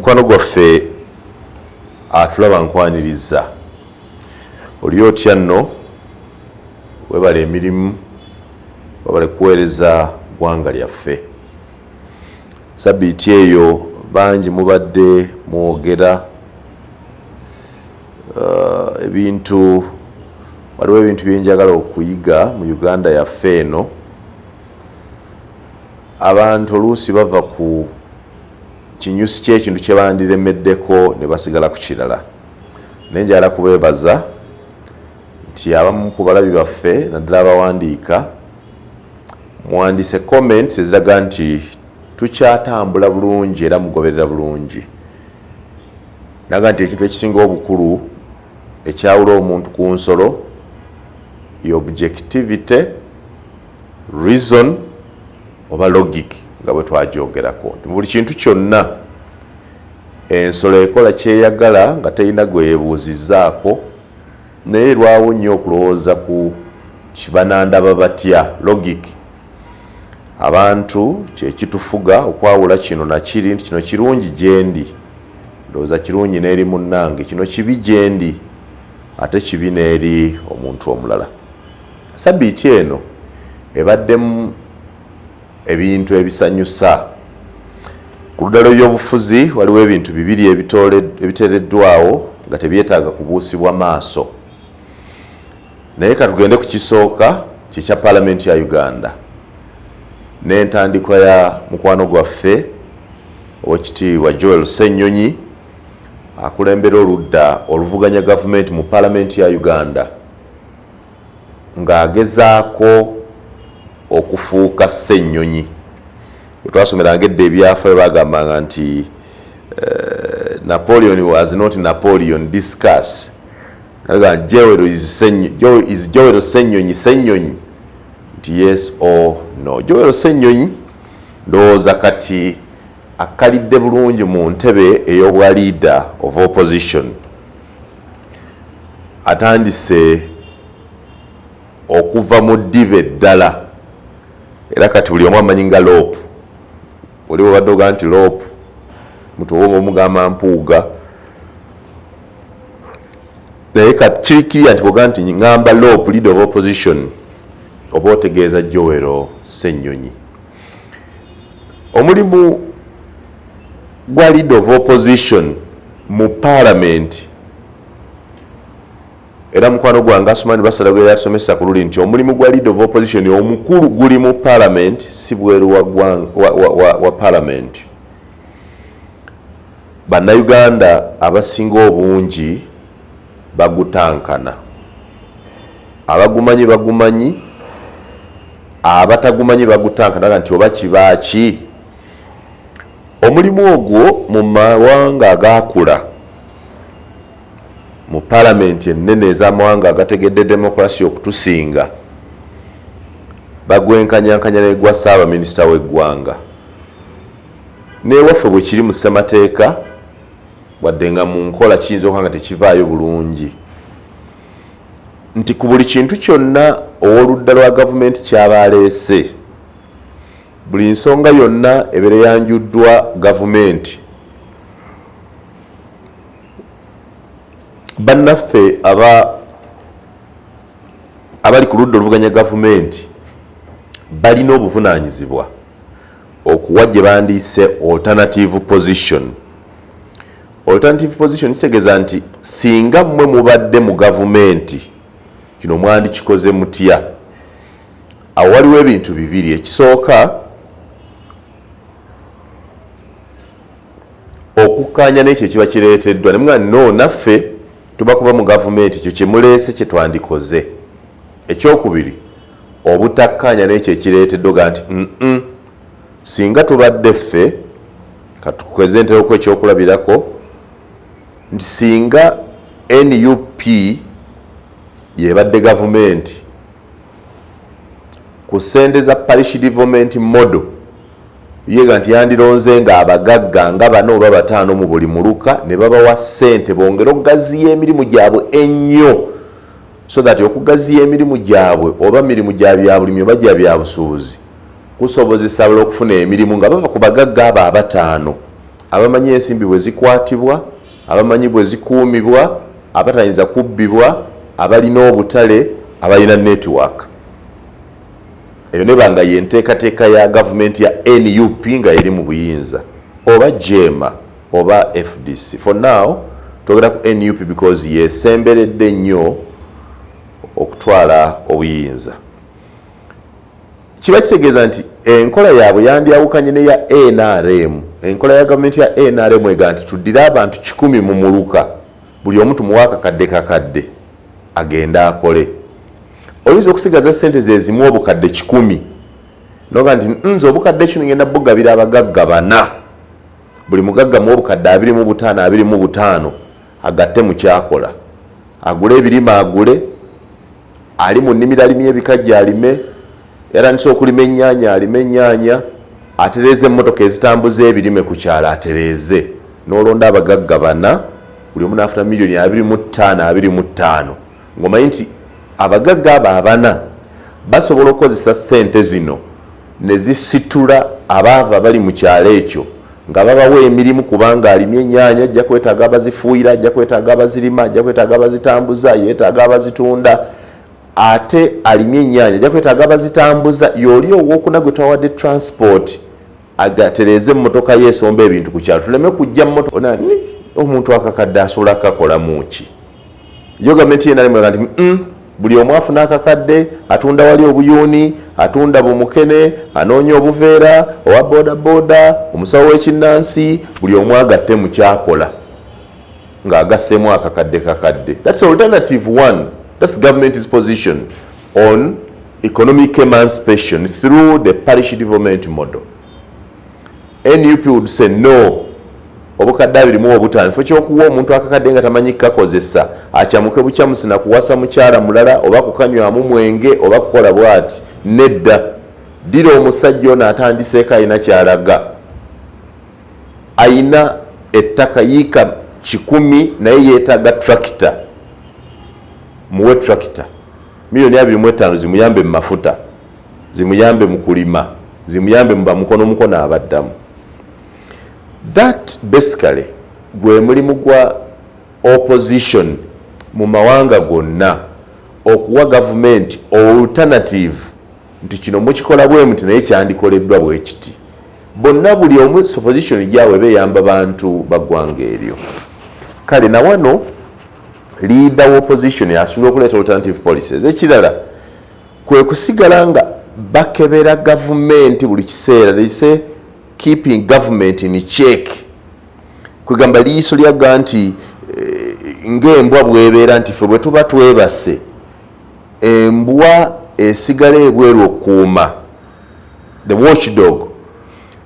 mukwano gwaffe atulaba nkwaniriza oli otya nno webale emirimu webale kuweereza ggwanga lyaffe. Sabbiiti eyo bangi mubadde mwogera ebintu, waliwo ebintu byenjagala okuyiga mu Uganda yaffe eno. Abantu oluusi bava ku kinyusi ky'ekintu kye bandiremeddeko ne basigala ku kirala. Naye njagala kubeebaza nti abamu ku balabi baffe naddala abawandiika muwandiise comments eziraga nti tukyatambula bulungi era mugoberera bulungi. Naga nti ekintu ekisinga obukulu ekyawula omuntu ku nsolo objectivity, reason oba logic nga bwe twagyogerako. Buli kintu kyonna ensolo ekola kyeyagala nga terina gwe yeebuuzizzaako, naye lwawo nnyo okulowooza ku kibanandaba batya logic. Abantu kyekitufuga okwawula kino na kiri nti kino kirungi gyendi, ndowooza kirungi n'eri munnange, kino kibi gyendi ate kibi n'eri omuntu omulala. Sabbiiti eno ebaddemu ebintu ebisanyusa. Ku ludda lw'ebyobufuzi waliwo ebintu bibiri ebiteereddwawo nga tebyetaaga kubuusibwa maaso. Naye katugende ku kisooka kyekya Paalamenti ya Uganda n'entandikwa ya mukwano gwaffe Oweekitiibwa Joel Ssenyonyi akulembera oludda oluvuganya gavumenti mu Paalamenti ya Uganda ng'agezaako okufuuka Ssenyonyi. Twasomera ngedde ebyafaayo bagambanga nti Napoleon was not Napoleon, discuss. Joel Ssenyonyi, Ssenyonyi nti yes or no. Joel Ssenyonyi ndowooza kati akalidde bulungi mu ntebe ey'obwa leader of opposition. Atandise okuva mu ddiba eddala era kati buli omu amanyi nga lopu. Oli obadde oga nti lopu mutuwoba omugamba mpuuga, naye kati kirikirya nti boga nti ngamba lopu leader of opposition oba otegeeza Joel Ssenyonyi. Omulimu gwa leader of opposition mu Parliament era mukwano gwange Asumani Basalagwe yasomesa ku luli nti omulimu gwa leader of opposition omukulu guli mu Parliament si bweru wa Parliament. Bannayuganda abasinga obungi bagutankana, abagumanyi bagumanyi, abatagumanyi bagutankana nti oba kibaaki. Omulimu ogwo mu mawanga agakula mu Paalamenti ennene ez'amawanga agategedde demokrasi okutusinga bagwenkanyankanya n'egwa Ssaabaminisita w'eggwanga. N'ewaffe bwe kiri mu ssemateeka wadde nga mu nkola kiyinza okuba nga tekivaayo bulungi nti ku buli kintu kyonna ow'oludda lwa gavumenti ky'aba aleese, buli nsonga yonna ebeera yanjuddwa gavumenti, bannaffe abali ku ludda oluvuganya gavumenti balina obuvunaanyizibwa okuwa gye bandiise alternative position. Alternative position kitegeeza nti singa mmwe mubadde mu gavumenti kino mwandikikoze mutya. Awo waliwo ebintu bibiri. Ekisooka okukkaanya n'ekyo ekiba kireeteddwa ne mugamba no naffe tuba kuba mu gavumenti ekyo kye muleese kye twandikoze. Ekyokubiri obutakkaanya n'ekyo ekireeteddwa ga nti singa tubadde ffe katukweze ntera ku ekyokulabirako nti singa NUP yebadde gavumenti ku ssente za parish development model yega nti yandironze nga abagagga nga 4 oba 5 mu buli muluka ne babawa ssente bongera okugaziya emirimu gyabwe ennyo so that okugaziya emirimu gyabwe oba mirimu gya byabulimi oba gya byabusuubuzi kusobozesa okufuna emirimu nga bava ku bagagga abo 5 abamanyi ensimbi bwe zikwatibwa, abamanyi bwe zikuumibwa, abatayinza kubbibwa, abalina obutale, abalina network. Eyo nebanga yenteekateeka ya gavumenti ya NUP nga eri mu buyinza, oba JEMA oba FDC. For now twogera ku NUP because yesemberedde nnyo okutwala obuyinza. Kiba kitegeeza nti enkola yaabwe yandyawukanye ne ya NRM. Enkola ya gavumenti ya NRM ega nti tuddire abantu 100 mu muluka, buli omu tumuwa akakadde kakadde agenda akole. Oyinza okusigaza sente zezimu obukadde 100 noga nti nze obukadde 10 ngenda bugabira abagagga 4, buli mugagga mu obukadde 25 agatte mu kyakola, agule ebirima agule, ali mu nnimiro alimye ebikajja alime, yarandise okulima ennyaanya alime ennyaanya, atereze emmotoka ezitambuza ebirime ku kyalo atereze, n'olonda abagagga 4, buli omu n'afuna miliyoni 25 ng'omanyi nti abagagga abo 4 basobola okukozesa ssente zino ne zisitula abaava bali mu kyalo ekyo nga babawa emirimu, kubanga alimye ennyaanya ajja kwetaaga abazifuuyira, ajja kwetaaga abazirima, ajja kwetaaga abazitambuza, yeetaaga abazitunda. Ate alimye ennyaanya ajja kwetaaga abazitambuza, y'oli owookuna gwe twawadde transport agatereze emmotoka yeesomba ebintu ku kyalo. Tuleme kujja mmotoka omuntu akakadde asobola kakolamu ki? Yo gavumenti yena limwe nti buli omu afuna akakadde, atunda wali obuyuuni, atunda bumukene, anoonya obuveera, owa bodaboda, omusawo w'ekinnansi, buli omu agatte mu kyakola ng'agasseemu akakadde kakadde. That's alternative one. That's government's position on economic emancipation through the parish development model. NUP would say no. Obukadde 25 fo kyokuwa omuntu akakadde nga tamanyi kakozesa, akyamuke bukyamusi na kuwasa mukyala mulala, oba kukanywamu mwenge, oba kukola bwati. Nedda, dira omusajja ono atandiseeko alina kyalaga, ayina ettaka yiika 10 naye yeetaaga tractor. Muwe tractor miliyoni 25 zimuyambe mu mafuta, zimuyambe mu kulima, zimuyambe mu bamukono abaddamu. That basically gwe mulimu gwa opposition mu mawanga gonna, okuwa government alternative nti kino mukikola bwe muti naye kyandikoleddwa bwe kiti. Bonna buli omu opposition gyawe beyamba bantu baggwanga eryo. Kale na wano leader wa opposition asobola okuleeta alternative policies. Ekirala kwe kusigala nga bakebera government buli kiseera. They say keeping government in check. Kwegamba liiso lyaga nti ng'embwa bwebeera nti ffe bwe tuba twebase, embwa esigala ebweru okuuma, the watchdog,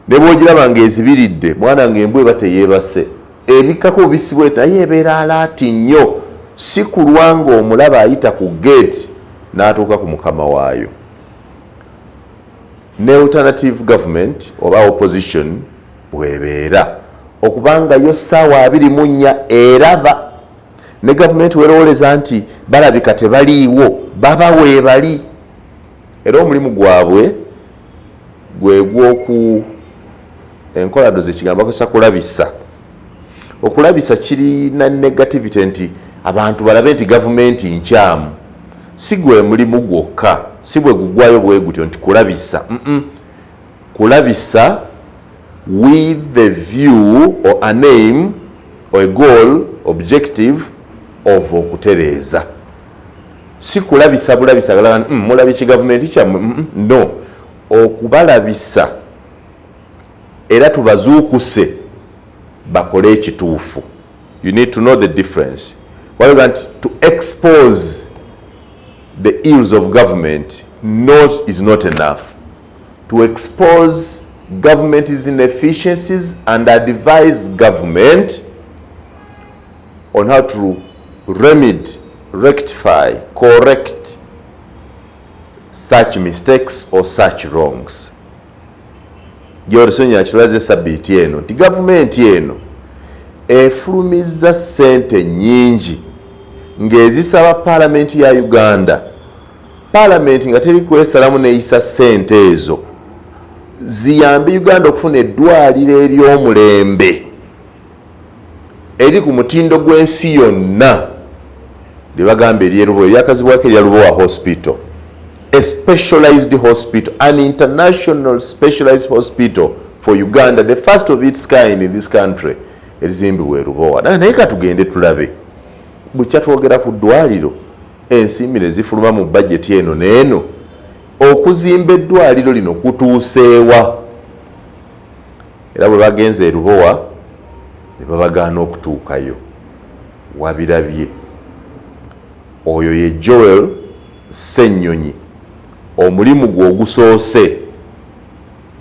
ne bw'ogiraba ng'ezibiridde mwana ng'embwa eba teyeebase, ebikkako bisibwe naye ebeera alaati nnyo, si kulwa ng'omulaba ayita ku gate n'atuuka ku mukama waayo. Ne alternative government oba opposition bwebeera okubanga yo ssaawa 24 eraba, ne gavumenti werooleza nti balabika tebaliiwo, baba weebali. Era omulimu gwabwe gwe gw'oku enkola doze kigambo akozesa kulabisa. Okulabisa kirina negativity nti abantu balabe nti gavumenti nkyamu. Si gwe mulimu gwokka, si bwe gugwayo bwe gutyo nti kulabisa. Kulabisa with the view or a name or a goal, objective of okutereeza. Si kulabisa bulabisa galaba mulabiki gavumenti kyammwe. No, okubalabisa era tubazuukuse bakole ekituufu. You need to know the difference. Why to expose the ills of government is not enough. To expose government's inefficiencies and advise government on how to remedy, rectify, correct such mistakes or such wrongs. Joel Ssenyonyi akiraze sabbiiti eno nti gavumenti eno efulumizza ssente nnyingi ng'ezisaba paalamenti ya Uganda, paalamenti nga teri kwesalamu neeyisa ssente ezo ziyambe Uganda okufuna eddwaliro ery'omulembe eri ku mutindo gw'ensi yonna lye bagamba ery'erubowa eryakazibwako erya hospital, a specialized hospital, an international specialized hospital for Uganda, the first of its kind in this country, erizimbibwa erubowa. Naye katugende tulabe bukya twogera ku ddwaliro ensimbi ne zifuluma mu bajeti eno n'eno, okuzimba eddwaliro lino kutuuseewa? Era bwe bagenze erubowa ne babagaana okutuukayo. Wabirabye oyo ye Joel Ssenyonyi, omulimu gwe ogusoose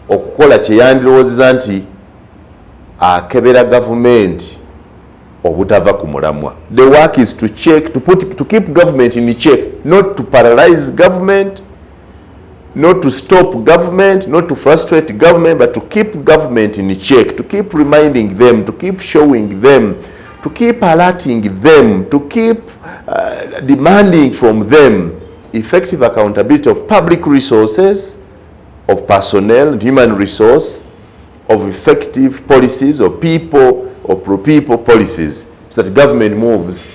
okukola kye yandirowoozeza nti akebera gavumenti obutava ku mulamwa. The work is to check, to keep government in check, not to paralyze government, not to stop government, not to frustrate government, but to keep government in check, to keep reminding them, to keep showing them, to keep alerting them, to keep demanding from them effective accountability of public resources, of personnel and human resource, of effective policies, of people, or pro-people policies, so that government moves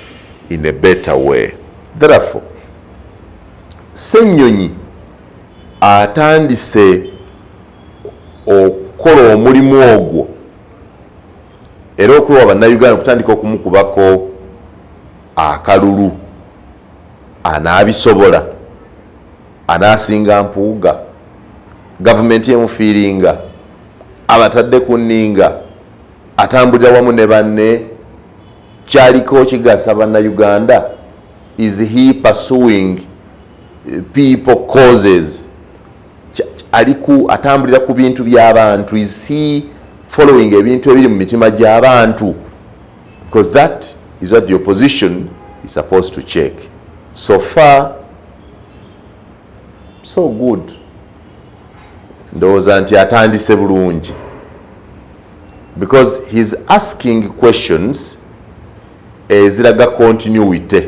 in a better way. Therefore, Ssenyonyi atandise okukola omulimu ogwo era okuwa bannayuganda okutandika okumukubako akalulu, anaabisobola, anaasinga mpuuga, gavumenti emufiiringa, abatadde ku nninga, atambulira wamu ne banne, kyaliko kigasa bannayuganda? Is he pursuing people causes? Atambulira ku bintu by'abantu? Is he following ebintu ebiri mu mitima gy'abantu? Because that is what the opposition is supposed to check. So far, so good. Ndowooza nti atandise bulungi, because he's asking questions eziraga continuity.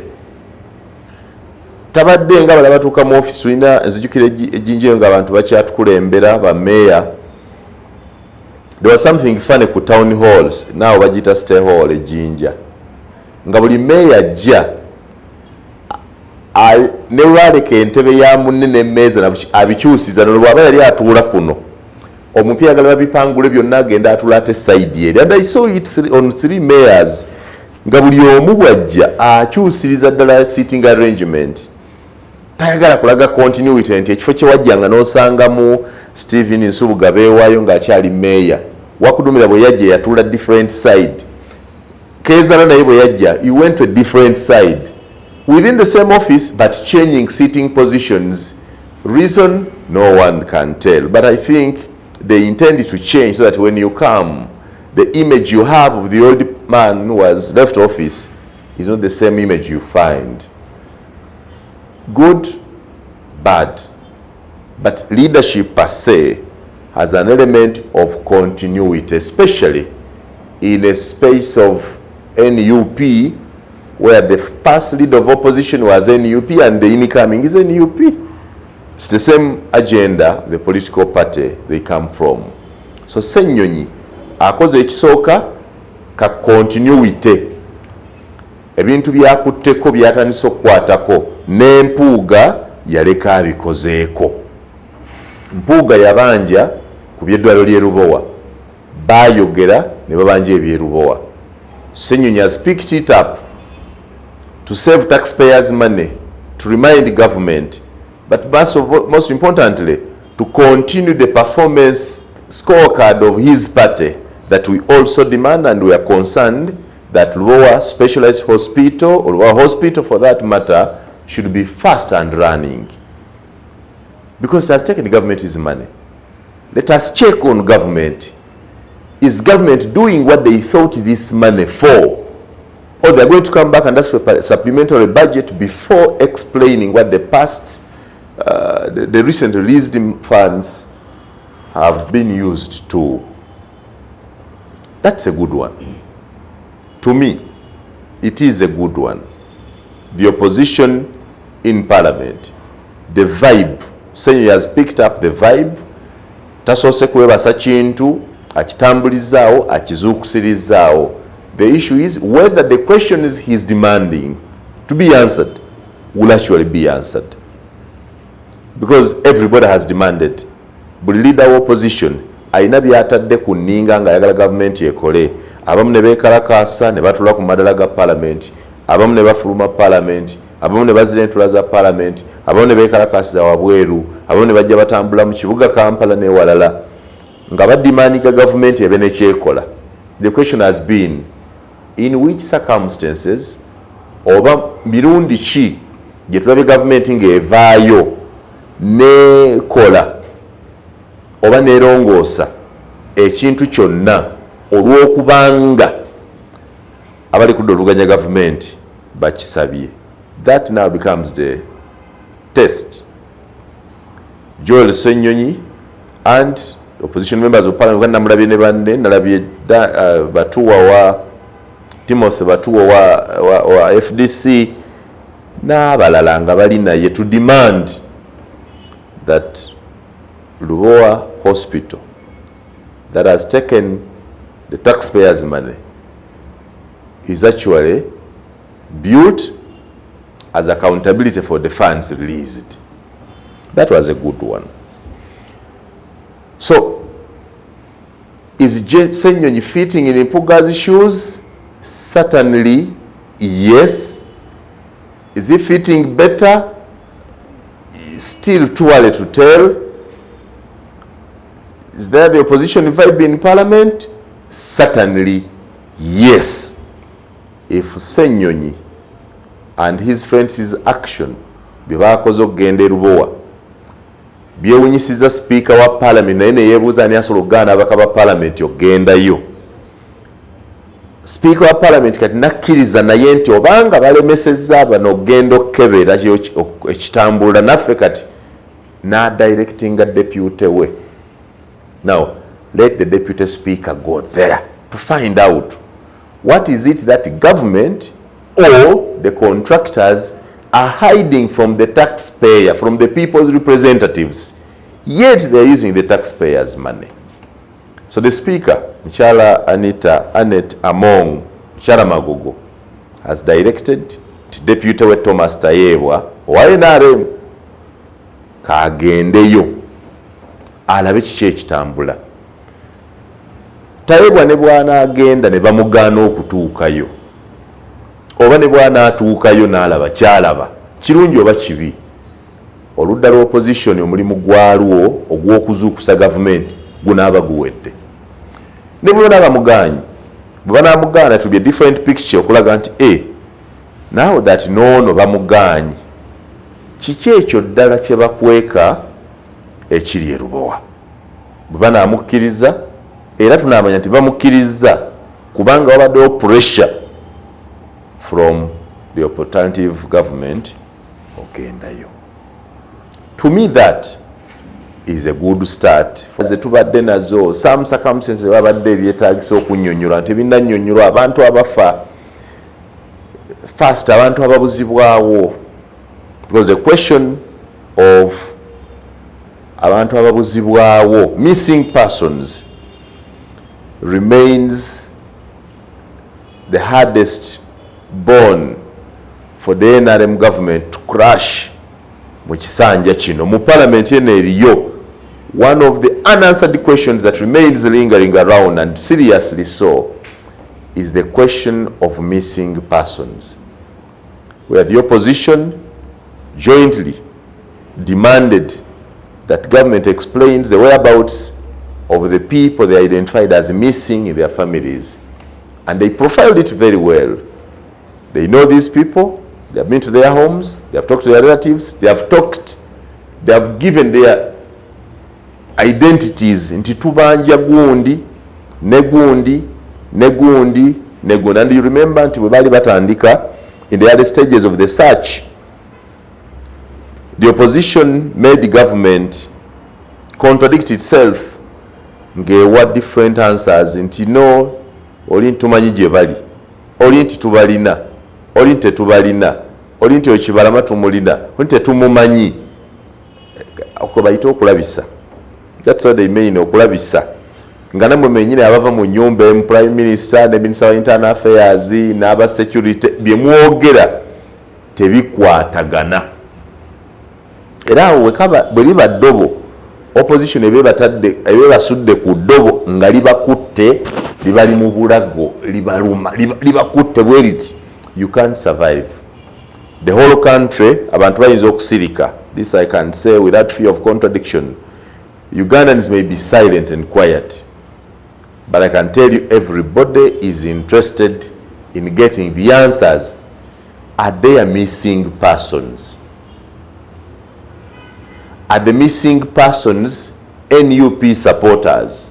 Tabadde nga bala batuuka mu office, tulina nzijukira ejjinjeyo ng'abantu bakyatukulembera ba meya. There was something funny ku town halls, now bagita stay hall ejjinja, nga buli meya ajja ne lwaleka entebe ya munne n'emmeeza abikyusiza, no bw'aba yali atuula kuno omupya agala babipangule byonna agenda atula ate side eri. And I saw it on 3 mayors, nga buli omu bwajja akyusiriza ddala sitting arrangement, tayagala kulaga continuity nti ekifo kye wajjanga n'osangamu Stephen Nsubuga beewaayo ng'akyali meya, wakudumira bwe yajja yatula different side, Kezana naye bwe yajja you went to a different side within the same office but changing sitting positions. Reason no one can tell, but I think they intended to change so that when you come, the image you have of the old man who was left office is not the same image you find. Good, bad, but leadership per se has an element of continuity, especially in a space of NUP, where the past leader of opposition was NUP and the incoming is NUP. It's the same agenda, the political party they come from. So Ssenyonyi akoze ekisooka ka continuity, ebintu byakutteko byatandise okukwatako, n'empuuga yaleka abikozeeko. Mpuuga yabanja ku by'eddwaliro ly'e Rubowa, baayogera ne babanja eby'erubowa. Ssenyonyi has picked it up to save taxpayers' money, to remind government, but most importantly, to continue the performance scorecard of his party that we also demand, and we are concerned that Rubowa Specialized Hospital, or Rubowa Hospital for that matter, should be fast and running. Because it has taken the government's money. Let us check on government. Is government doing what they thought this money for? Or they're going to come back and ask for a supplementary budget before explaining what the past, the recent released funds have been used to. That's a good one. To me, it is a good one. The opposition in parliament, the vibe, Ssenyonyi has picked up the vibe. Tasoose kwebasa kintu, akitambulizaawo, akizuukusirizaawo. The issue is whether the questions he's demanding to be answered will actually be answered. Because everybody has demanded. But leader of opposition, aina byatadde ku nninga nga ayagala government ekole. Abamu ne beekalakaasa ne batula ku madala ga parliament. Abamu ne bafuluma parliament. Abamu ne bazirentula za parliament. Abamu ne beekalakaasiza wabweru. Abamu ne bajja batambula mu kibuga Kampala n'ewalala. Nga badimandinga government ebe nekyekola. The question has been, in which circumstances oba mirundi ki gye tulabye government ng'evaayo nekola oba nerongoosa ekintu kyonna olw'okubanga abali kudda oluganya government bakisabye. That now becomes the test. Joel Ssenyonyi and opposition members of parliament namulabye ne banne nalabye Batuwa wa Timothy Batuwa wa FDC n'abalala nga bali naye to demand that Lwomwa Hospital that has taken the taxpayers' money is actually built as accountability for the funds released. That was a good one. So, is Ssenyonyi fitting in Mpuga's shoes? Certainly, yes. Is he fitting better? Still too early to tell. Is there the opposition vibe in parliament? Certainly, yes. If Ssenyonyi and his friends' action byebakoze okugenda e Lwomwa byewunyisiza speaker wa parliament naye neyeebuuza ani asobola okugaana abaka ba parliament okugendayo. Speaker wa parliament kati nakkiriza naye nti obanga balemesezza bano okugenda okukebera ekitambula naffe kati n'adirectinga deputy we. Now, let the deputy speaker go there to find out what is it that government or the contractors are hiding from the taxpayer, from the people's representatives, yet they're using the taxpayers' money. So the speaker, Mchala Annette Among, Mchala Magogo, has directed to Deputy we Thomas Tayebwa, NRM, kagendeyo alabe kiki ekitambula. Tayebwa ne bwana agenda ne bamugaana okutuukayo oba ne bwana atuukayo n'alaba kyalaba kirungi oba kibi, oludda lw'opposition omulimu gwalwo ogw'okuzuukusa gavumenti gunaaba guwedde. Ne bwe banaabamugaanyi bwe banaamugaana to be a different picture okulaga nti now that noono bamugaanyi kiki ekyo ddala kye bakweka ekiri e Lwomwa. Bwe banaamukkiriza era tunaamanya nti bamukkiriza kubanga wabaddewo pressure from the alternative government ogendayo. To me that is a good start. Ze tubadde nazo some circumstances babadde ebyetaagisa okunnyonnyola nti binnannyonnyola abantu abafa first abantu ababuzibwawo, because the question of abantu ababuzibwawo, missing persons, remains the hardest bone for the NRM government to crush mu kisanja kino. Mu parliament eno eriyo one of the unanswered questions that remains lingering around, and seriously so, is the question of missing persons, where the opposition jointly demanded that government explains the whereabouts of the people they identified as missing in their families. And they profiled it very well. They know these people, they have been to their homes, they have talked to their relatives, they have given their identities into tubanja gundi, negundi, negundi, negundi. And you remember until we bali batandika in the early stages of the search, the opposition made the government contradict itself. Ngewa different answers nti no oli ntumanyi gye bali, oli nti tubalina, oli nti tetubalina, oli nti okibalama tumulina, oli nti tetumumanyi. Okubayita okulabisa. That's what they mean, okulabisa. nga namwe mwenyine abava mu nyumba emu, prime minister ne minister wa internal affairs n'aba security bye mwogera tebikwatagana. Era awo bwe liba ddobo opposition ebebasudde ku ddobo nga libakutte libali mu bulago libaluma libakutte bwe liti, you can't survive. The whole country abantu bayinza okusirika. This I can say without fear of contradiction. Ugandans may be silent and quiet, but I can tell you everybody is interested in getting the answers. Are there missing persons? Are the missing persons NUP supporters?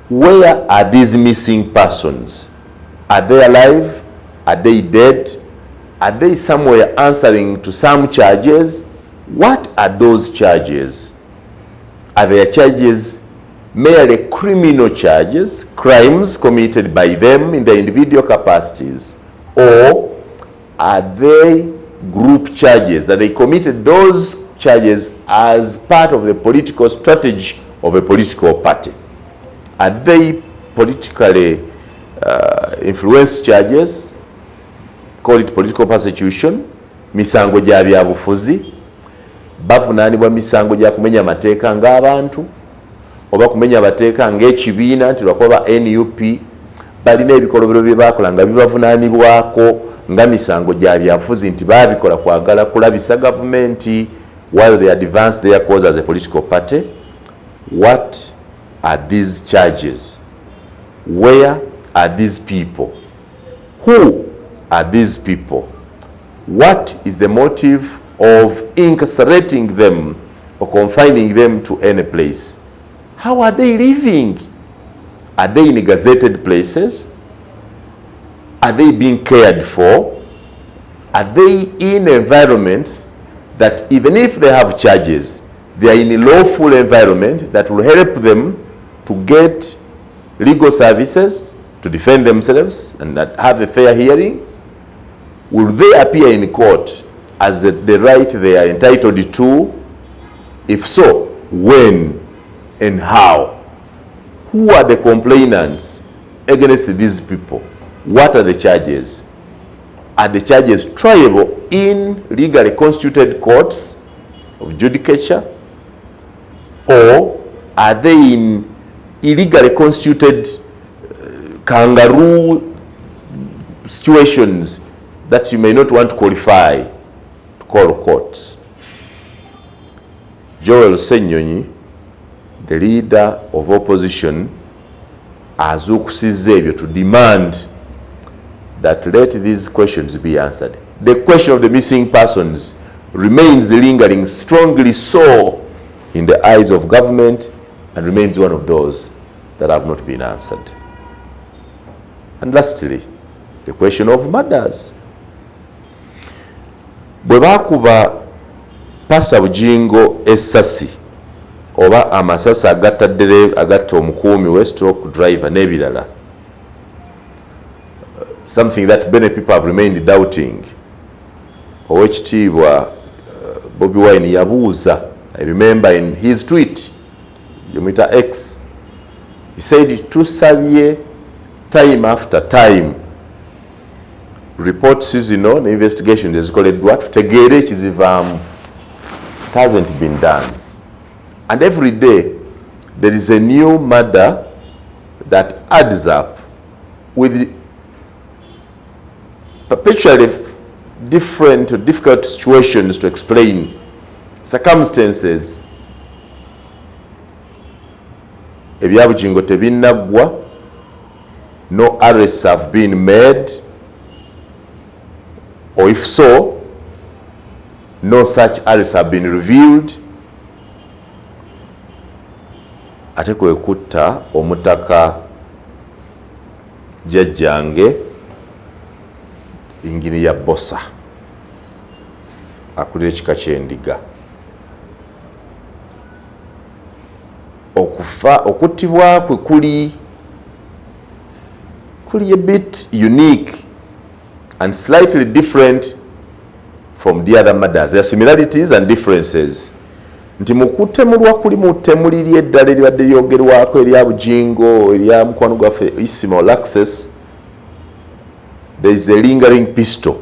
Where are these missing persons? Are they alive? Are they dead? Are they somewhere answering to some charges? What are those charges? Are their charges merely criminal charges, crimes committed by them in their individual capacities? Or are they group charges, that they committed those charges as part of the political strategy of a political party? Are they politically influenced charges? Call it political persecution, misango gya byabufuzi, bavunaanibwa misango gya kumenya amateeka ng'abantu, oba kumenya amateeka ng'ekibiina nti lwakuba NUP balina ebikolobero bye baakola nga bibavunaanibwako nga misango gya byabufuzi nti baabikola kwagala kulabisa gavumenti while they advance their cause as a political party. What are these charges? Where are these people? Who are these people? What is the motive of incarcerating them or confining them to any place? How are they living? Are they in gazetted places? Are they being cared for? Are they in environments that even if they have charges, they are in a lawful environment that will help them to get legal services, to defend themselves and that have a fair hearing? Will they appear in court as the right they are entitled to? If so, when and how? Who are the complainants against these people? What are the charges? Are the charges triable in legally constituted courts of judicature? Or are they in illegally constituted kangaroo situations that you may not want to qualify to call courts? Joel Ssenyonyi, the leader of opposition, azukusizza ebyo to demand that let these questions be answered. The question of the missing persons remains lingering strongly so in the eyes of government and remains one of those that have not been answered. And lastly, the question of murders. Bwe bakuba Pastor Bujingo essasi oba amasasi agatta omukuumi we stroke driver n'ebirala, something that many people have remained doubting. Owekitiibwa Bobi Wine yabuuza, I remember in his tweet, Yomita X, he said, tusabye time after time reports zino ne investigation ezikoleddwa tutegeere ekizivaamu. It hasn't been done. And every day there is a new murder that adds up with perpetually different or difficult situations to explain, circumstances. Ebyabugingo tebinnagwa, no arrests have been made, or if so, no such arrests have been revealed. Ate kwe kutta omutaka jjajjange Ndiga Bbosa akulira ekika ky'Endiga. Okuttibwa kwe kuli a bit unique and slightly different from the other murders. There are similarities and differences. nti mukutemulwa kuli mutemuliri eddala eribadde lyogerwako erya Bujingo erya mukwano gwaffe Ismail Access. There is a lingering pistol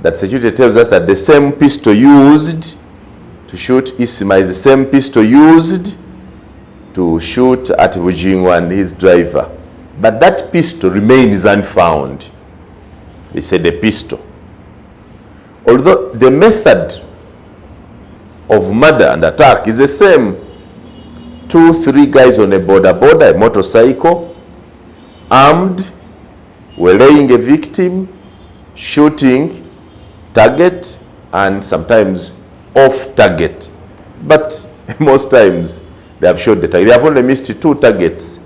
that security tells us that the same pistol used to shoot Isma is the same pistol used to shoot at Bujingo and his driver. But that pistol remains unfound. They said the pistol. Although the method of murder and attack is the same. 2-3 guys on a a motorcycle, armed, waylaying a victim, shooting target, and sometimes off target. But most times they have shot the target. They have only missed 2 targets.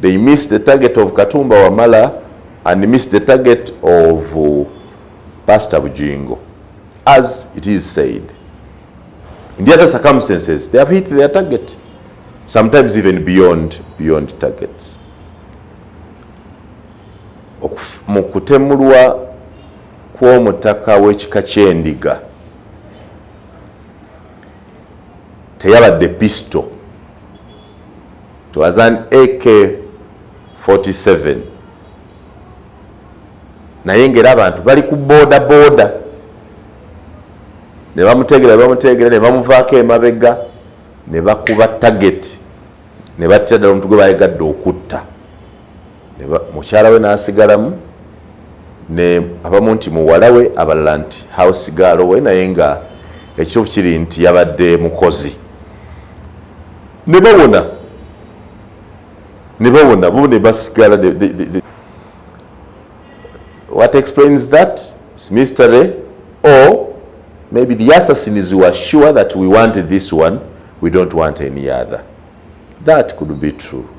They missed the target of Katumba Wamala and missed the target of Pastor Bujingo, as it is said. In the other circumstances, they have hit their target, sometimes even beyond targets. Mu kutemulwa kw'omutaka w'ekika ky'Endiga teyabadde pistol. It was an AK-47. Naye ng'era abantu bali ku boda ne bamutegera ne bamuvaako emabega ne bakuba target ne battira ddala omuntu gwe bayegadde okutta. Mukyala we n'asigalamu, ne abamu nti muwala we, abalala nti house girl we, naye nga ekituufu kiri nti yabadde mukozi. Ne bawona bo ne basigala. What explains that? It's mystery, or maybe the assassins were sure that we wanted this one, we don't want any other. That could be true.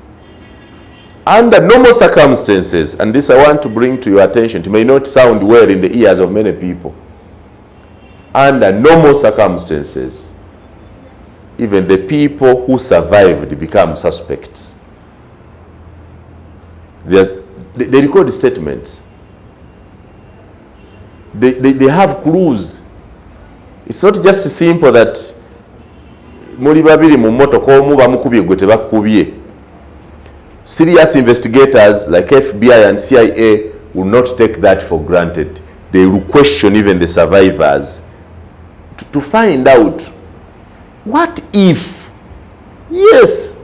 Under normal circumstances, and this I want to bring to your attention, it may not sound well in the ears of many people. Under normal circumstances, even the people who survived become suspects. They record statements. They have clues. It's not just simple that muli babiri mu motoka omu bamukubye gwe tebakubye. Serious investigators like FBI and CIA will not take that for granted. They will question even the survivors to find out, what if? Yes,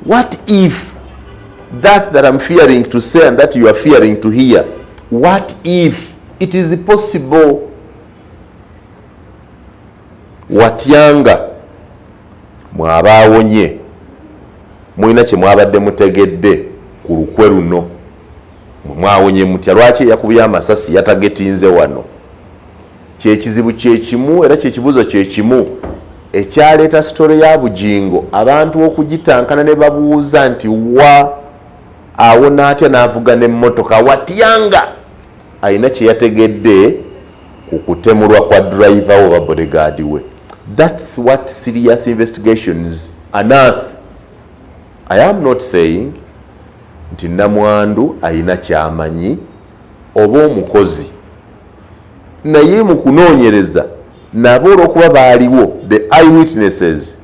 what if that I'm fearing to say and that you are fearing to hear, what if it is possible? Watyanga mwabawonye mwina kye mwabadde mutegedde ku lukwe luno, mwawonye mutya lwaki yakubya amasasi yatagetinze wano. Kyekizibu kyekimu era kyekibuzo kyekimu ekyaleeta sitole ya Bujingo abantu okugitankana ne babuuza nti wa awona atya n'avuga n'emmotoka. Watyanga ayina kye yategedde ku kutemulwa kwa driver oba bodyguard we. That's what serious investigations unearth. I am not saying nti namwandu ayina kyamanyi oba omukozi, naye mu kunoonyereza nabo olw'okuba baaliwo the eyewitnesses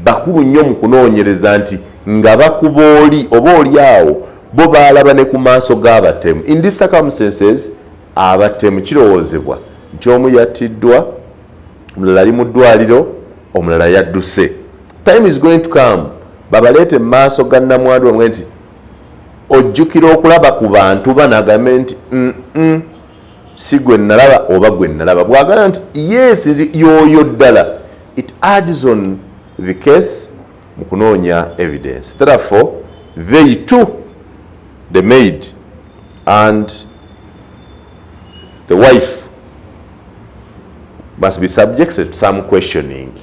bakulu nnyo mu kunoonyereza nti nga bakuba oli oba oli awo bo baalaba ne ku maaso g'abatemu. In these circumstances abatemu kirowoozebwa nti omu yattiddwa, omulala ali mu ddwaliro, omulala yadduse. Time is going to come babaleete mu maaso ga nnamwandu bamwe nti ojjukira okulaba ku bantu banagambe nti si gwe nalaba oba gwe nalaba. Bwagala nti yes yoyo ddala, it adds on the case mu kunoonya evidence. Therefore they too, the maid and the wife, must be subjected to some questioning,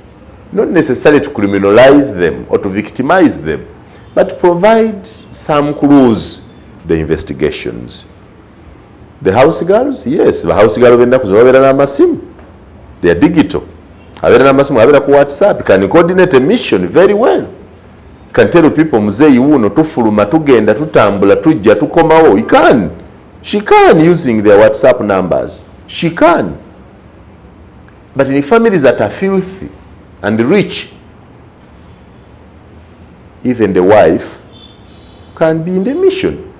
not necessarily to criminalize them or to victimize them, but to provide some clues the investigations. The house girls, yes, the house girls benda kuzobeera n'amasimu, they are digital. Abeera n'amasimu, abeera ku WhatsApp, can coordinate a mission very well. Can tell people muzeeyi wuno tufuluma tugenda tutambula tujja tukomawo. He can. She can, using their WhatsApp numbers. She can. But in families that are filthy and rich, even the wife can be in the mission.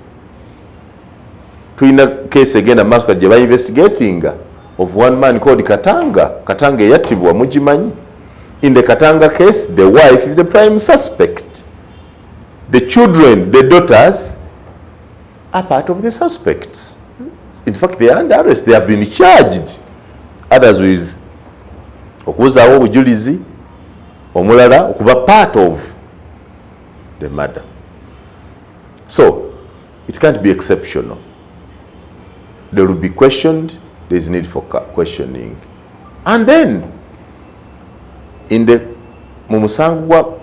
In a case again, a mask they were investigating of one man called Katanga. Katanga yatibwa mujimanyi. In the Katanga case, the wife is the prime suspect. The children, the daughters, are part of the suspects. In fact, they are under arrest. They have been charged. Others with okubuzawo obujulizi, omulala okuba part of the murder. So, it can't be exceptional. They will be questioned. There is need for questioning. And then, in the mumusangwa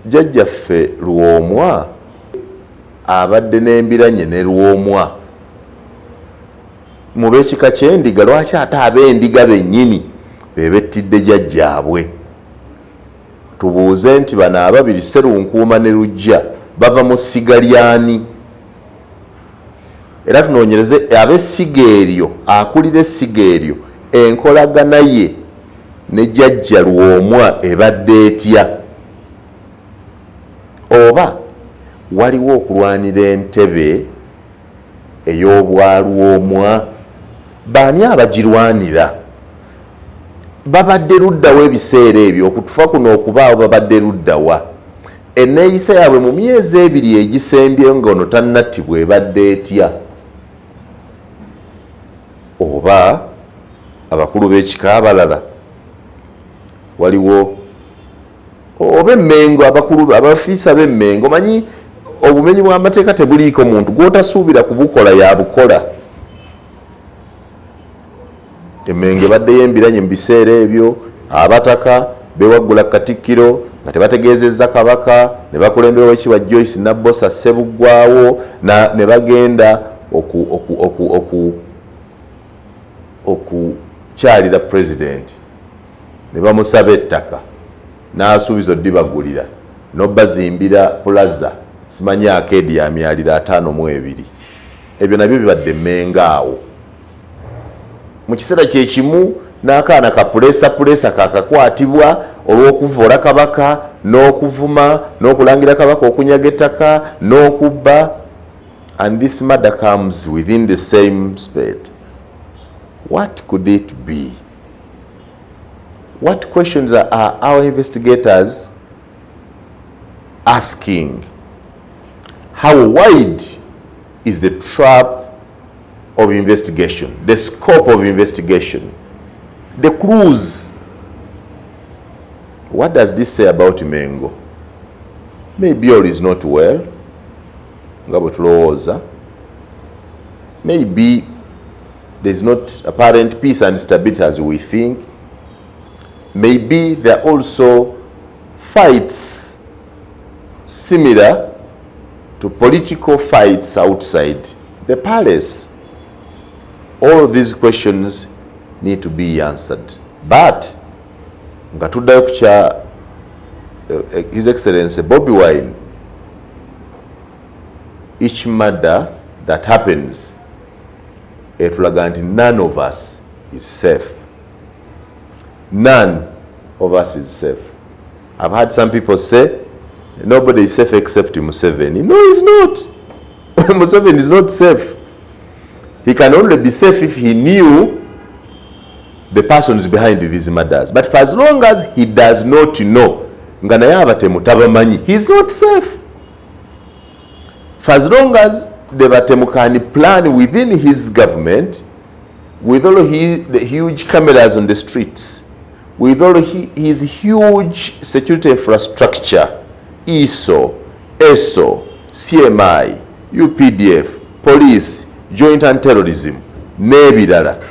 jjajjaffe Lwomwa abadde n'embiranye ne Lwomwa mu b'ekika ky'Endiga, lwaki ate ab'Endiga bennyini be bettidde jjajjaabwe? Tubuuze nti bano ababiri Sserunkuuma ne Lujja bava mu ssiga lyani? Era tunoonyereze ab'essiga eryo, akulira essiga eryo, enkolagana ye ne jjajja Lwomwa ebadde etya? Oba waliwo okulwanira entebe ey'obwa Lwomwa? Baani abagirwanira? Babadde luddawa ebiseera ebyo? Okutufa kuno okubaawo babadde luddawa? Enneeyisa yaabwe mu myezi ebiri egisembyeyo ng'ono tannattibwa ebadde etya? Oba abakulu b'ekika abalala waliwo oba Emmengo, abakulu abafiisa b'Emmengo, manyi obumenyi bw'amateeka tebuliiko muntu gw'otasuubira kubukola yabukola. Emmengo ebaddeyo embiranye mu biseera ebyo, abataka bewaggula Katikkiro nga tebategeezezza Kabaka, ne bakulembera Oweekitiibwa Joyce Nabbosa Ssebuggwaawo ne bagenda okukyalira pulezidenti, ne bamusaba ettaka n'asuubiza oddibagulira n'obbazimbira plaza simanyi akeedi ya myaliro 52. Ebyo nabyo bibadde Mmengo awo. Mu kiseera kye kimu n'akaana kapulesa kakakwatibwa olw'okuvoola Kabaka n'okuvuma n'okulangira Kabaka okunyaga ettaka n'okubba, and this murder comes within the same spate. What could it be? What questions are our investigators asking? How wide is the trap of investigation, the scope of investigation, the clues? What does this say about Mengo? Maybe all is not well. Maybe there is not apparent peace and stability as we think. Maybe there are also fights similar to political fights outside the palace. All of these questions need to be answered. But nga tuddayo ku kya His Excellency Bobi Wine, each murder that happens, etulaga nti none of us is safe. None of us is safe. I've heard some people say nobody is safe except Museveni. No, he's not. Museveni is not safe. He can only be safe if he knew the persons behind these murders. But for as long as he does not know, he's not safe. For as long as the Batemu can plan within his government, with all the huge cameras on the streets, with all his huge security infrastructure, ISO, ESO, CMI, UPDF, police, joint and-terrorism, n'ebirala,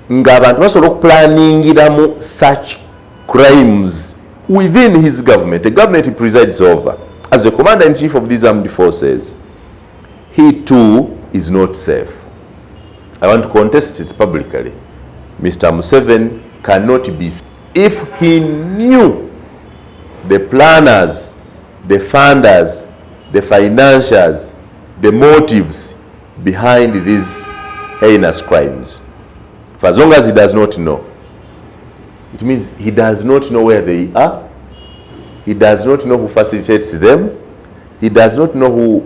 ng'abantu basobola okuplaningiramu such crimes within his government, the government he presides over, as the commander-in-chief of these armed forces, he too is not safe. I want to contest it publicly. Mr. Museveni cannot be safe. If he knew the planners, the funders, the financiers, the motives behind these heinous crimes, For as long as he does not know, it means he does not know where they are. He does not know who facilitates them. He does not know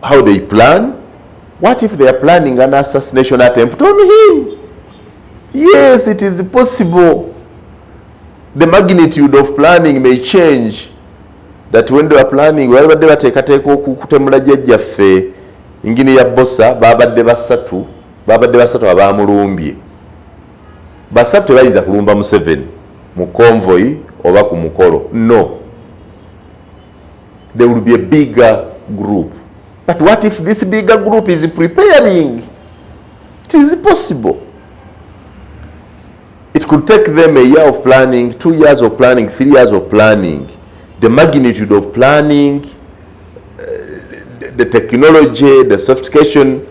how they plan. What if they are planning an assassination attempt on him? Yes, it is possible. The magnitude of planning may change. That when they were planning, babadde bateekateeka okutemula jjajjaffe ingini ya Bbosa, babadde basatu abamulumbye. Basatu tebayinza kulumba Museveni mu convoy oba ku mukolo. No. There will be a bigger group. But what if this bigger group is preparing? It is possible. It could take them a year of planning, 2 years of planning, 3 years of planning. The magnitude of planning, the technology, the sophistication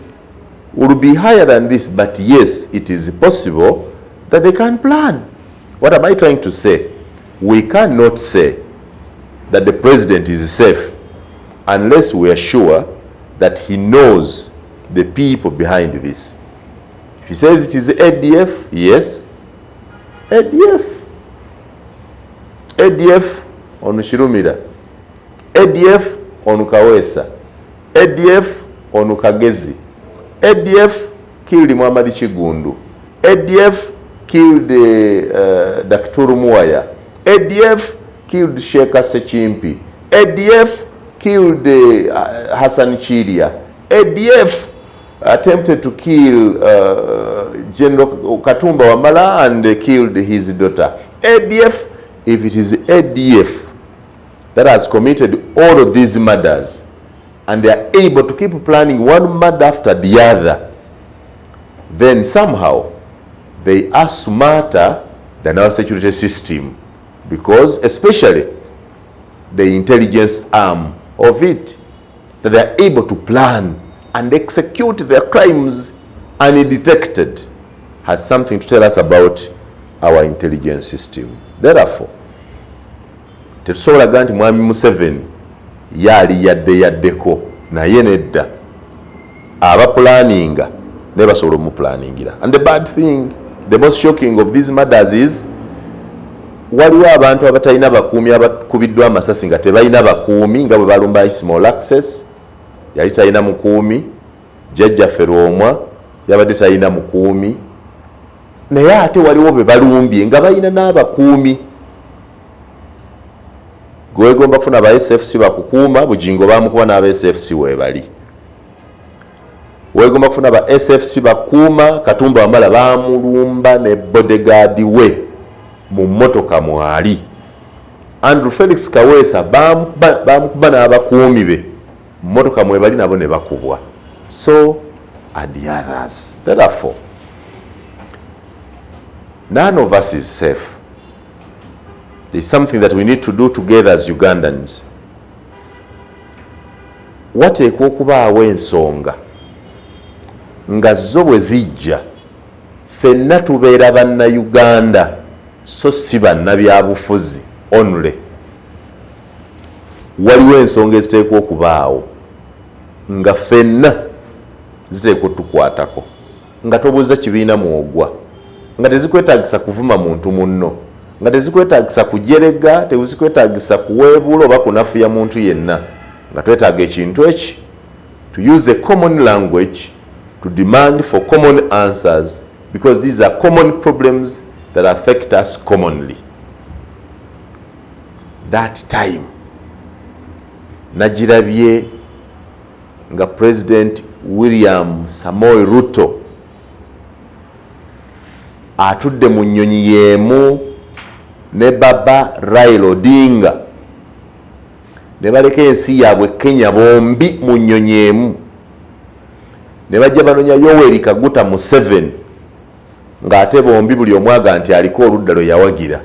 will be higher than this. But yes, it is possible that they can plan. What am I trying to say? We cannot say that the president is safe unless we are sure that he knows the people behind this. If he says it is ADF, yes, ADF on Shirumira, ADF on Kawesa, ADF on Kagezi, ADF killed Muhammad Chigundu, ADF killed Dr. Muwaya, ADF killed Sheikh Sechimpi, ADF killed Hassan Chiria, ADF attempted to kill General Katumba Wamala and killed his daughter. ADF, if it is ADF that has committed all of these murders and they are able to keep planning one murder after the other, then somehow they are smarter than our security system, because especially the intelligence arm of it, that they are able to plan and execute their crimes undetected, has something to tell us about our intelligence system. Therefore, tetusobola nti Mwami Museveni yali yaddeko naye nedda abaplaninga ne basobola omuplanningira. And the bad thing, the most shocking of these matters is waliwo abantu abatalina bakuumi abakubiddwa amasasi nga tebalina bakuumi, nga bwe balumba small access yali talina mukuumi, jjajjaffe Lwomwa yabadde talina mukuumi, naye ate waliwo be balumbye nga balina n'abakuumi. Gwegomba kufuna aba SFC bakukuuma, Bujingo bamukuba n'aba SFC webali. Wegomba kufuna aba SFC bakuuma, Katumba Wamala bamulumba ne bodyguard we mu mmotoka mwali. Andrew Felix Kaweesa bamukuba n'abakuumi be mu mmotoka mwebali nabo ne bakubwa. So are the others. Therefore, none of us is safe. There's something that we need to do together as Ugandans. Wateekwa okubaawo ensonga nga zo bwe zijja ffenna tubeera bannayuganda so si bannabyabufuzi only. Waliwo ensonga eziteekwa okubaawo nga ffenna ziteekwa otukwatako, nga tobuuza kibiina mwogwa, nga tezikwetaagisa kuvuma muntu munno, nga tezikwetaagisa kujerega, tezikwetaagisa kuweebula oba kunafuya muntu yenna, nga twetaaga ekintu eki, to use a common language, to demand for common answers, because these are common problems that affect us commonly. That time nagirabye nga President William Samoei Ruto atudde mu nnyonyi y'emu ne Baba Raila Odinga ne baleka ensi yaabwe Kenya bombi mu nnyonyi emu ne bajja banonya Yoweri Kaguta Museveni ng'ate bombi buli omwaga nti aliko oludda lwe yawagira.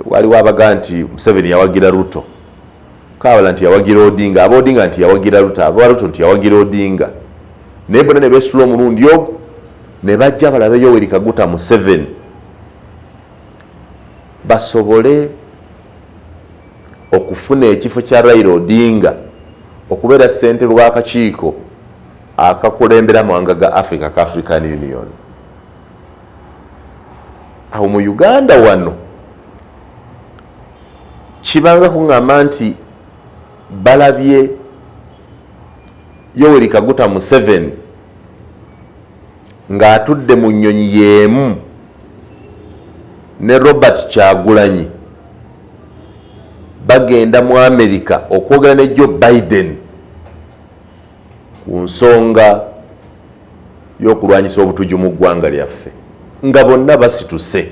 Waliwo abaga nti Museveni yawagira Ruto, Kawala nti yawagira Odinga, aba Odinga nti yawagira Ruto, aba Ruto nti yawagira Odinga. Naye bonna ne beesitula omulundi ogwo ne bajja balabe Yoweri Kaguta Museveni basobole okufuna ekifo kya Raila Odinga okubeera ssentebe w'akakiiko akakulembera amawanga ga Africa ka African Union. awo mu Uganda wano kibanga kuŋŋamba nti balabye Yoweri Kaguta Museveni ng'atudde mu nnyonyi y'emu ne Robert Kyagulanyi bagenda mu America okwogera ne Joe Biden ku nsonga y'okulwanyisa obutuju mu ggwanga lyaffe, nga bonna basituse.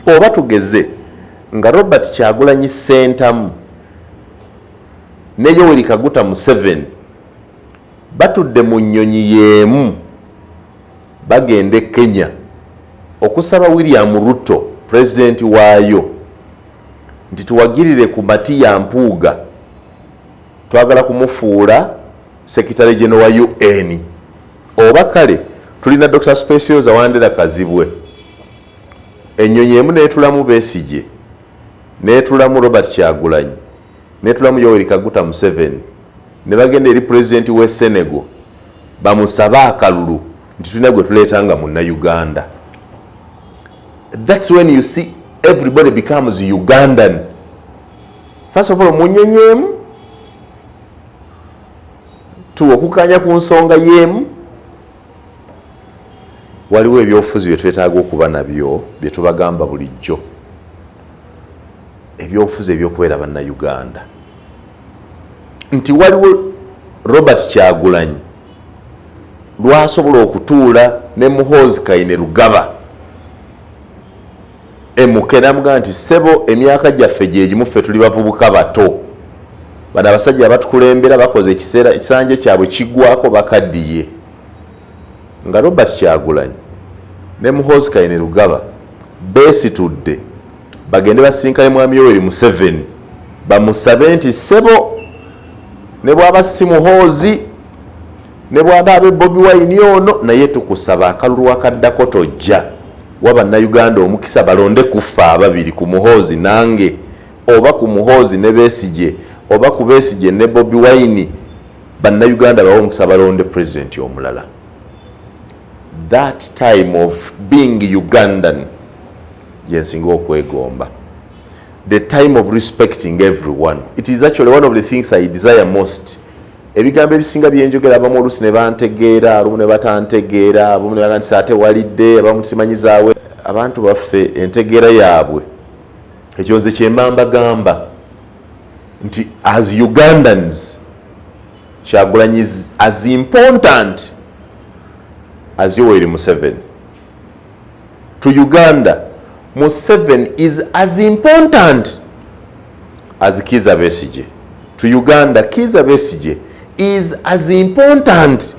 Oba tugeze nga Robert Kyagulanyi Ssentamu ne Yoweri Kaguta Museveni batudde mu nnyonyi y'emu bagenda e Kenya okusaba William Ruto pulezidenti waayo nti tuwagirire ku mati ya mpuuga, twagala kumufuula sekitale general wa UN. Oba kale tulina Dr. Specioza Wandera Kazibwe, ennyonyi emu neetulamu Besigye, neetulamu Robert Kyagulanyi, neetulamu Yoweri Kaguta Museveni, ne bagenda eri pulezidenti w'e Senegal bamusabe akalulu nti tulina gwe tuleetanga Munnayuganda. That's when you see everybody becomes Ugandan. First of all, mu nnyonyi emu okukanya ku nsonga y'emu. Waliwo ebyobufuzi bye twetaaga okuba nabyo bye tubagamba bulijjo, ebyobufuzi ebyokubeera Bannayuganda, nti waliwo Robert Kyagulanyi lwasobola okutuula ne Muhoozi Kainerugaba emuke n'amugamba nti ssebo emyaka gyaffe gye gimu, ffe tuli bavubuka bato, bano abasajja abatukulembera bakoze ekiseera ekisanje kyabwe kiggwako bakaddiye. Nga Robert Kyagulanyi ne Muhoozi Kainerugaba beesitudde bagende basinkane mwami Yoweri Museveni bamusabe nti ssebo ne bw'aba si Muhoozi ne bw'aba abe Bobi Wine ono naye tukusaba akalulu akaddako tojja wa Bannayuganda omukisa balonde kuffe ababiri, ku Muhoozi nange, oba ku Muhoozi ne Besigye, oba ku Besigye ne Bobi Wine. Bannayuganda bawe omukisa balonde pulezidenti omulala. That time of being Ugandan yensinga okwegomba, the time of respecting everyone. It is actually one of the things I desire most. Ebigambo ebisinga byenjogera abamu oluusi ne bantegeera, alumu ne batantegeera, abamu ne bagamba nti ate walidde, abamu simanyizaawe. Abantu baffe entegeera yaabwe ekyo nze kye mba mbagamba nti as Ugandans Kyagulanyi is as important as Yoweri Museveni. To Uganda, Museveni is as important as Kizza Besigye. To Uganda, Kizza Besigye is as important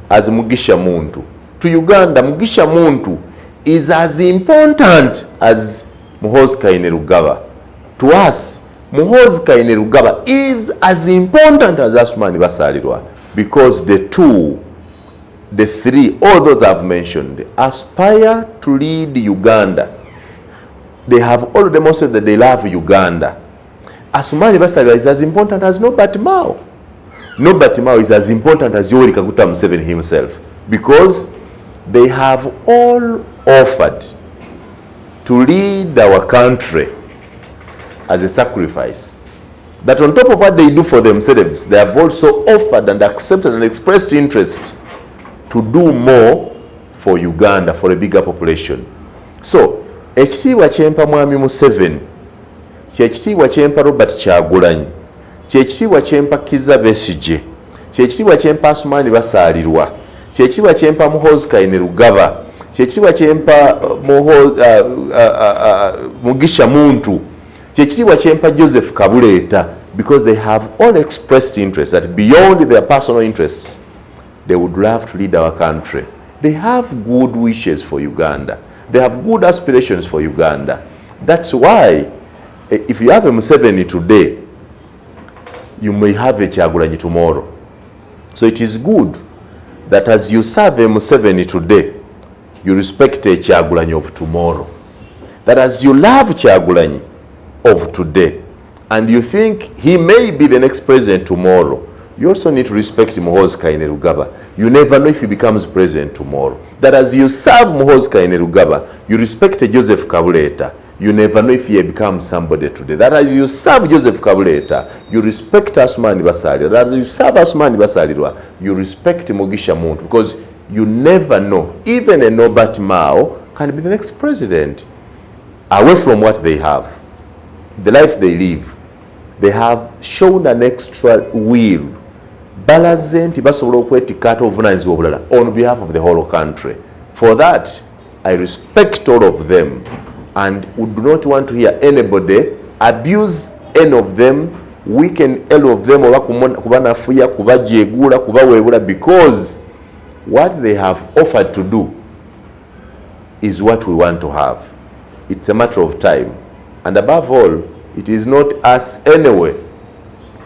as Mugisha Muntu. To Uganda, Mugisha Muntu is as important as Muhoozi Kainerugaba. To us, Muhoozi Kainerugaba is as important as Asumani Basalirwa, because the two, the three, all those I've mentioned, aspire to lead Uganda. They have already demonstrated that they love Uganda. Asumani Basalirwa is as important as Norbert Mao. Norbert Mao is as important as Yoweri Kaguta Museveni himself, because they have all offered to lead our country as a sacrifice. But on top of what they do for themselves, they have also offered and accepted and expressed interest to do more for Uganda, for a bigger population. So, ekitiibwa kyempa mwami Museveni, kyekitiibwa kyempa Robert Kyagulanyi, kyekitiibwa kyempa Kizza Besigye, kyekitiibwa kyempa Asumani Basalirwa, kyekitiibwa kyempa Muhoozi Kainerugaba, kyekitiibwa kyempa Mugisha Muntu, kyekitiibwa kyempa Joseph Kabuleta, because they have all expressed interest that beyond their personal interests, they would love to lead our country. They have good wishes for Uganda. They have good aspirations for Uganda. That's why, if you have a Museveni today, you may have a Kyagulanyi tomorrow. So it is good that as you serve a Museveni today, you respect a Kyagulanyi of tomorrow. That as you love Kyagulanyi of today, and you think he may be the next president tomorrow, you also need to respect Muhoozi Kainerugaba. You never know if he becomes president tomorrow. that as you serve Muhoozi Kainerugaba, you respect Joseph Kabuleta, you never know if he becomes somebody today. That as you serve Joseph Kabuleta, you respect Asumani Basalirwa. That as you serve Asumani Basalirwa, you respect Mugisha Muntu, because you never know. Even a Norbert Mao can be the next president. Away from what they have, the life they live, they have shown an extra will. Balazenti basobola okwetikata obuvunanyizibwa obulala on behalf of the whole country. For that, I respect all of them and would not want to hear anybody abuse any of them, weaken any of them, oba kubanafuya, kubajeegula, kubaweebula, because what they have offered to do is what we want to have. It's a matter of time. And above all, it is not us anyway,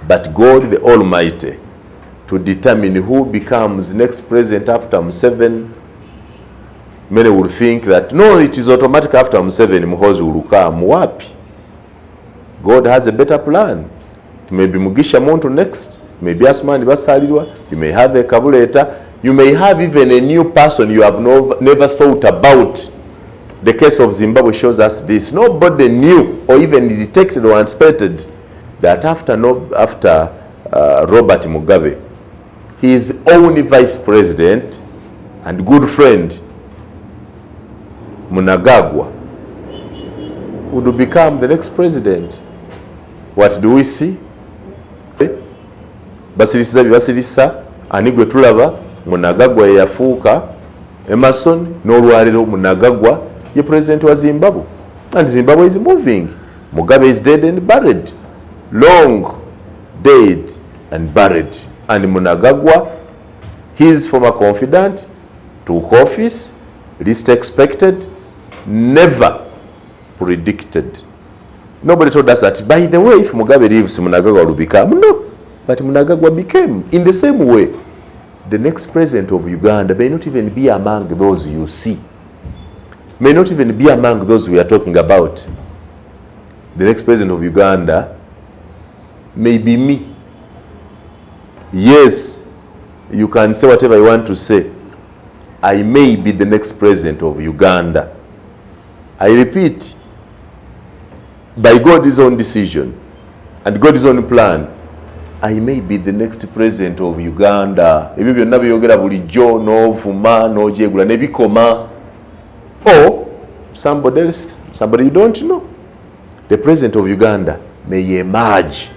but God the Almighty, to determine who becomes next president after Museveni. Many will think that, no, it is automatic after Museveni, Muhoozi will come. Wapi? God has a better plan. It may be Mugisha Muntu next, maybe Asumani Basalirwa, you may have a Kabuleta, you may have even a new person you have never thought about. The case of Zimbabwe shows us this. Nobody knew or even detected or anticipated that after Robert Mugabe, his own vice president and good friend, Mnangagwa, would become the next president. What do we see? Basirisa, anigwe tulaba, Mnangagwa yafuuka, Emerson, n'olwaliro Mnangagwa, the president was Zimbabwe, and Zimbabwe is moving. Mugabe is dead and buried, long dead and buried, and Mnangagwa, his former confidant, took office, least expected, never predicted. Nobody told us that, by the way, if Mugabe leaves, Mnangagwa will become. No, but Mnangagwa became. In the same way, the next president of Uganda may not even be among those you see. May not even be among those we are talking about. The next president of Uganda may be me. Yes, you can say whatever you want to say. I may be the next president of Uganda. I repeat, by God's own decision and God's own plan, I may be the next president of Uganda. Ebyo byonna byogera bulijjo n'ovuma n'ojeegula ne bikoma. Or somebody else, somebody you don't know. The president of Uganda may emerge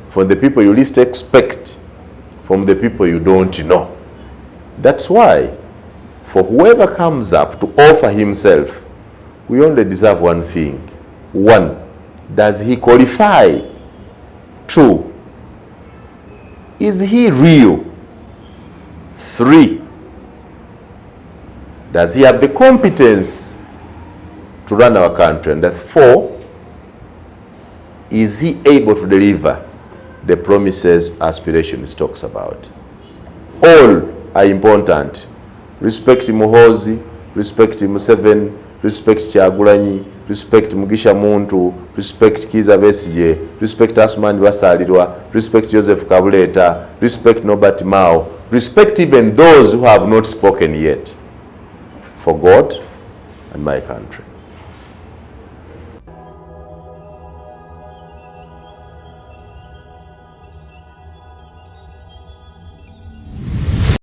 from the people you least expect, from the people you don't know. That's why, for whoever comes up to offer himself, we only deserve one thing. One, does he qualify? Two, is he real? Three, does he have the competence to run our country? And four, is he able to deliver the promises, aspirations talks about? All are important. Respect Muhoozi, respect Museveni, respect Kyagulanyi, respect Mugisha Muntu, respect Kizza Besigye, respect Asumani Basalirwa, respect Joseph Kabuleta, respect Norbert Mao, respect even those who have not spoken yet, for God and my country.